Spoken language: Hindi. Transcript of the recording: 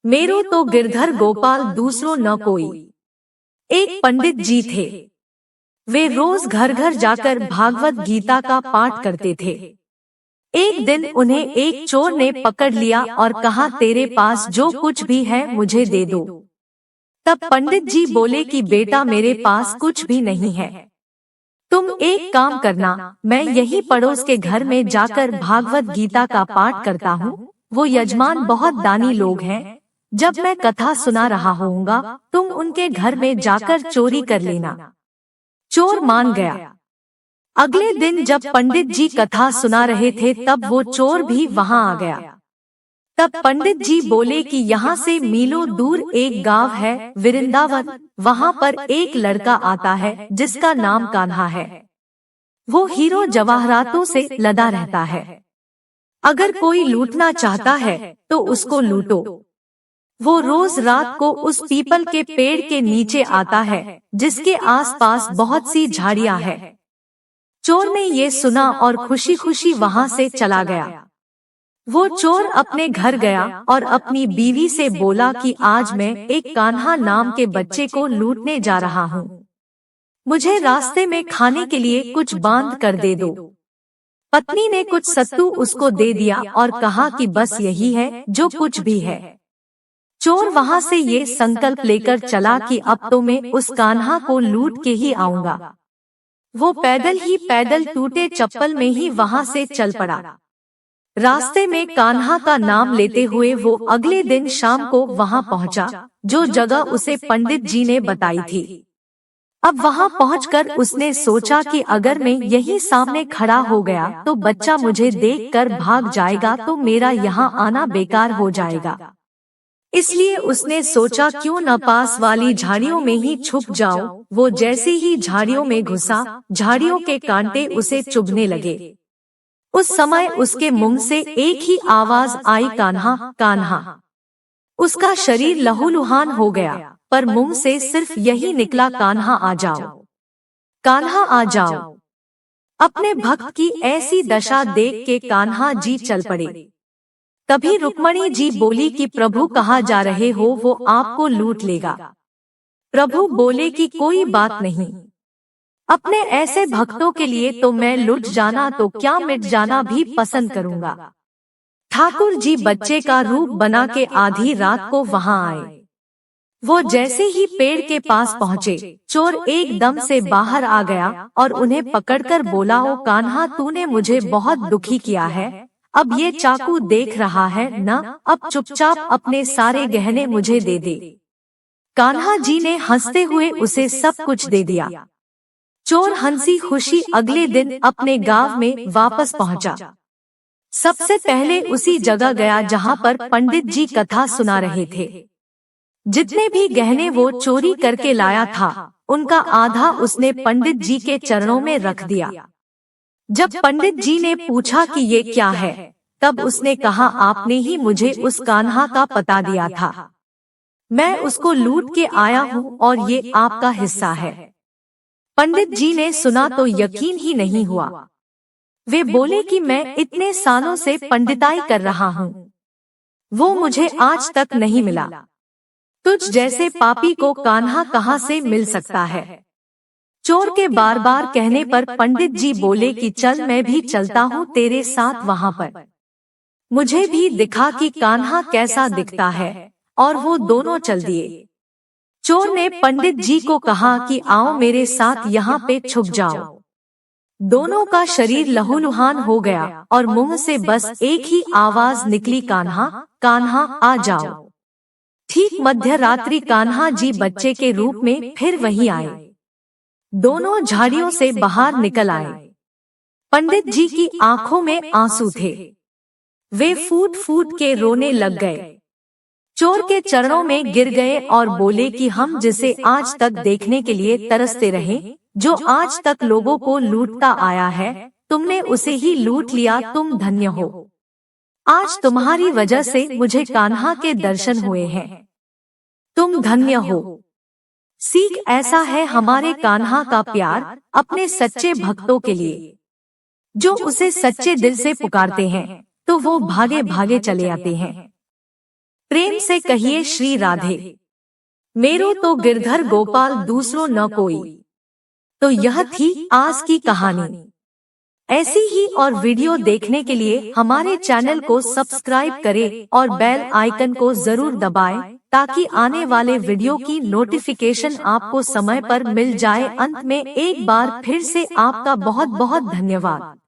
मेरो तो गिरधर गोपाल दूसरो न कोई। एक पंडित जी थे। वे रोज घर घर जाकर भागवत गीता का पाठ करते थे। एक दिन उन्हें एक चोर ने पकड़ लिया और कहा, तेरे पास जो कुछ भी है मुझे दे दो। तब पंडित जी बोले कि बेटा, मेरे पास कुछ भी नहीं है। तुम एक काम करना, मैं यही पड़ोस के घर में जाकर भागवत गीता का पाठ करता हूँ। वो यजमान बहुत दानी लोग हैं। जब मैं कथा सुना रहा होऊंगा, तुम उनके घर में जाकर चोरी कर लेना। चोर मान गया। अगले दिन जब पंडित जी कथा सुना रहे थे, तब वो चोर भी वहां आ गया। तब पंडित जी बोले कि यहाँ से मीलों दूर एक गांव है, वृंदावन। वहां पर एक लड़का आता है जिसका नाम कान्हा है। वो हीरो जवाहरातों से लदा रहता है। अगर कोई लूटना चाहता है तो उसको लूटो। वो रोज रात को उस पीपल के पेड़ के नीचे आता है जिसके आसपास बहुत सी झाड़ियां हैं। चोर ने ये सुना और खुशी खुशी वहां से चला गया। वो चोर अपने घर गया और अपनी बीवी से बोला कि आज मैं एक कान्हा नाम के बच्चे को लूटने जा रहा हूँ। मुझे रास्ते में खाने के लिए कुछ बांध कर दे दो। पत्नी ने कुछ सत्तू उसको दे दिया और कहा कि बस यही है जो कुछ भी है। चोर वहां से ये संकल्प लेकर चला कि अब तो मैं उस कान्हा को लूट के ही आऊंगा। वो पैदल ही पैदल टूटे चप्पल में ही वहां से चल पड़ा। रास्ते में कान्हा का नाम लेते हुए वो अगले दिन शाम को वहां पहुंचा, जो जगह उसे पंडित जी ने बताई थी। अब वहां पहुंचकर उसने सोचा कि अगर मैं यही सामने खड़ा हो गया तो बच्चा मुझे देखकर भाग जाएगा, तो मेरा यहाँ आना बेकार हो जाएगा। इसलिए उसने सोचा क्यों न पास वाली झाड़ियों में ही छुप जाऊं। वो जैसे ही झाड़ियों में घुसा, झाड़ियों के कांटे उसे चुभने लगे। उस समय उसके मुंह से एक ही आवाज आई, कान्हा कान्हा। उसका शरीर लहूलुहान हो गया, पर मुंह से सिर्फ यही निकला, कान्हा आ जाओ, कान्हा आ जाओ। अपने भक्त की ऐसी दशा देख के कान्हा जी चल पड़े। तभी रुक्मणी जी बोली कि प्रभु कहाँ जा रहे हो, वो आपको लूट लेगा। प्रभु बोले कि कोई बात नहीं, अपने ऐसे भक्तों के लिए तो मैं लुट जाना तो क्या मिट जाना भी पसंद करूंगा। ठाकुर जी बच्चे का रूप बना के आधी रात को वहां आए। वो जैसे ही पेड़ के पास पहुँचे, चोर एकदम से बाहर आ गया और उन्हें पकड़कर बोला, ओ कान्हा, तूने मुझे बहुत दुखी किया है। अब ये चाकू देख रहा है न, अब चुपचाप अपने सारे गहने मुझे दे दे। कान्हा जी ने हंसते हुए उसे सब कुछ दे दिया। चोर हंसी खुशी अगले दिन अपने गांव में वापस पहुंचा। सबसे पहले उसी जगह गया जहां पर पंडित जी कथा सुना रहे थे। जितने भी गहने वो चोरी करके लाया था, उनका आधा उसने पंडित जी के चरणों में रख दिया। जब पंडित जी ने पूछा कि ये क्या है, तब उसने कहा, आपने ही मुझे उस कान्हा का पता दिया था। मैं उसको लूट के आया हूँ और ये आपका हिस्सा है। पंडित जी ने सुना तो यकीन ही नहीं हुआ। वे बोले कि मैं इतने सालों से पंडिताई कर रहा हूँ, वो मुझे आज तक नहीं मिला। तुझ जैसे पापी को कान्हा कहाँ से मिल सकता है। चोर के बार बार कहने पर पंडित जी बोले कि चल, मैं भी चलता हूँ तेरे साथ वहां पर। मुझे भी दिखा कि कान्हा कैसा दिखता है। और वो दोनों चल दिए। चोर ने पंडित जी को कहा कि आओ मेरे साथ यहाँ पे छुप जाओ। दोनों का शरीर लहूलुहान हो गया और मुंह से बस एक ही आवाज निकली, कान्हा कान्हा आ जाओ। ठीक मध्य रात्रि कान्हा जी बच्चे के रूप में फिर वहीं आए। दोनों झाड़ियों से बाहर निकल आए। पंडित जी की आंखों में आंसू थे। वे फूट फूट के रोने लग गए। चोर के चरणों में गिर गए और बोले कि हम जिसे आज तक देखने के लिए तरसते रहे, जो आज तक लोगों को लूटता आया है, तुमने उसे ही लूट लिया। तुम धन्य हो। आज तुम्हारी वजह से मुझे कान्हा के दर्शन हुए हैं। तुम धन्य हो। सीख ऐसा है हमारे कान्हा का प्यार अपने सच्चे भक्तों के लिए। जो उसे सच्चे दिल से पुकारते हैं तो वो भागे भागे चले आते हैं। प्रेम से कहिए श्री राधे। मेरो तो गिरधर गोपाल दूसरो न कोई। तो यह थी आज की कहानी। ऐसी ही और वीडियो देखने के लिए हमारे चैनल को सब्सक्राइब करें और बेल आइकन को जरूर दबाएं, ताकि आने वाले वीडियो की नोटिफिकेशन आपको समय पर मिल जाए। अंत में एक बार फिर से आपका बहुत बहुत धन्यवाद।